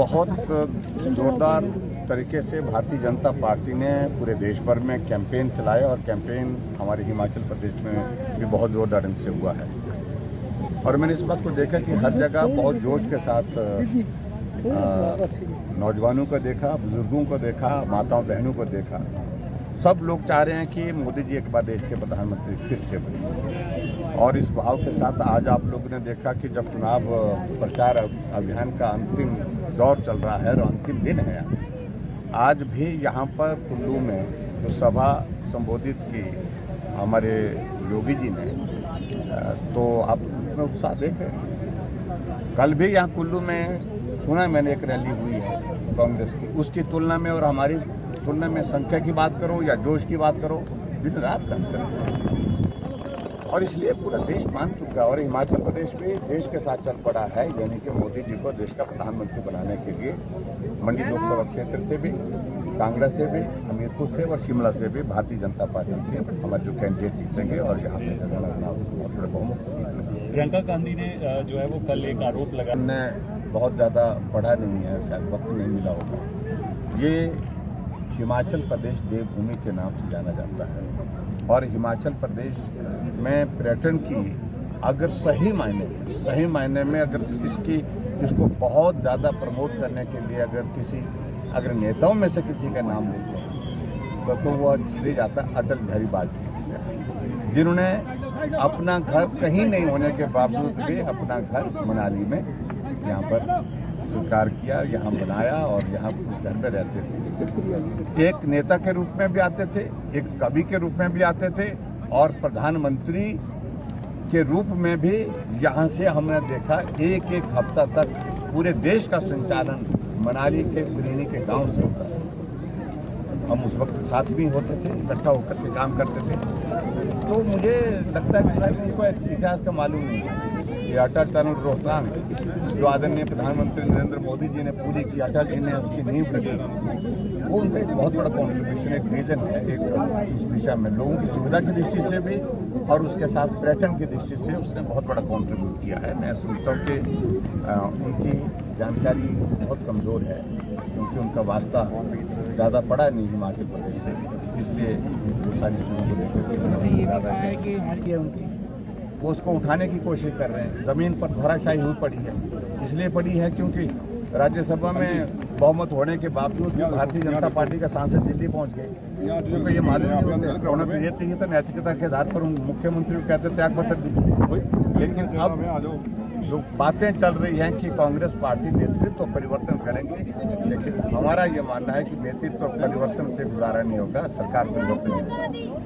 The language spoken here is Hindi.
बहुत जोरदार तरीके से भारतीय जनता पार्टी ने पूरे देश भर में कैंपेन चलाया और कैंपेन हमारे हिमाचल प्रदेश में भी बहुत जोरदार ढंग से हुआ है। और मैंने इस बात को देखा कि हर जगह बहुत जोश के साथ नौजवानों को देखा, बुजुर्गों को देखा, माताओं बहनों को देखा। सब लोग चाह रहे हैं कि मोदी जी एक बार देश के प्रधानमंत्री फिर से बने। और इस भाव के साथ आज आप लोगों ने देखा कि जब चुनाव प्रचार अभियान का अंतिम दौर चल रहा है और अंतिम दिन है, आज भी यहाँ पर कुल्लू में जो सभा संबोधित की हमारे योगी जी ने, तो आप उसमें उत्साह देखें। कल भी यहाँ कुल्लू में सुना मैंने एक रैली हुई है कांग्रेस की, उसकी तुलना में और हमारी तुलना में संख्या की बात करो या जोश की बात करो, दिन रात का अंतर है। और इसलिए पूरा देश मान चुका है और हिमाचल प्रदेश भी देश के साथ चल पड़ा है, यानी कि मोदी जी को देश का प्रधानमंत्री बनाने के लिए मंडी लोकसभा क्षेत्र से भी, कांगड़ा से भी, हमीरपुर से और शिमला से भी भारतीय जनता पार्टी के हमारे जो कैंडिडेट जीतेंगे और यहाँ पे बहुत बड़े बहुमत से जीतेंगे। प्रियंका गांधी ने जो है वो कल एक आरोप लगा, हमने बहुत ज़्यादा पढ़ा नहीं है, शायद वक्त नहीं मिला होगा। ये हिमाचल प्रदेश देवभूमि के नाम से जाना जाता है और हिमाचल प्रदेश में पर्यटन की अगर सही मायने में अगर इसको बहुत ज़्यादा प्रमोट करने के लिए अगर नेताओं में से किसी का नाम लेते हैं तो वो श्री जाता अटल बिहारी वाजपेयी, जिन्होंने अपना घर कहीं नहीं होने के बावजूद भी अपना घर मनाली में यहाँ पर स्वीकार किया, यहाँ बनाया और यहाँ उस घर में रहते थे। एक नेता के रूप में भी आते थे, एक कवि के रूप में भी आते थे और प्रधानमंत्री के रूप में भी यहाँ से हमने देखा एक हफ्ता तक पूरे देश का संचालन मनाली के बिरनी के गांव से होता है। हम उस वक्त साथ भी होते थे, इकट्ठा होकर के काम करते थे। तो मुझे लगता है कि शायद उनको इतिहास का मालूम नहीं है। ये अटल टनल रोहतांग जो आदरणीय प्रधानमंत्री नरेंद्र मोदी जी ने पूरी की, अटल जी ने उसकी नींव रखी, वो उनका एक बहुत बड़ा कॉन्ट्रीब्यूशन, एक विजन है एक इस दिशा में लोगों की सुविधा की दृष्टि से भी और उसके साथ पर्यटन की दृष्टि से उसने बहुत बड़ा कॉन्ट्रीब्यूट किया है। मैं समझता हूँ कि उनकी जानकारी बहुत कमज़ोर है क्योंकि उनका वास्ता ज़्यादा पड़ा नहीं हिमाचल प्रदेश से, इसलिए वो सारी चीज़ों को लेकर उनकी वो उसको उठाने की कोशिश कर रहे हैं। ज़मीन पर धराशायी हुई पड़ी है, इसलिए पड़ी है क्योंकि राज्यसभा में बहुमत होने के बावजूद भारतीय जनता पार्टी का सांसद दिल्ली पहुंच गए, क्योंकि ये मालूम होना तो ये चाहिए था नैतिकता के आधार पर मुख्यमंत्री को कहते त्याग पत्र दीजिए। लेकिन अब जो बातें चल रही हैं कि कांग्रेस पार्टी नेतृत्व परिवर्तन करेंगे, लेकिन हमारा ये मानना है कि नेतृत्व परिवर्तन से गुजारा नहीं होगा, सरकार परिवर्तन नहीं होगा।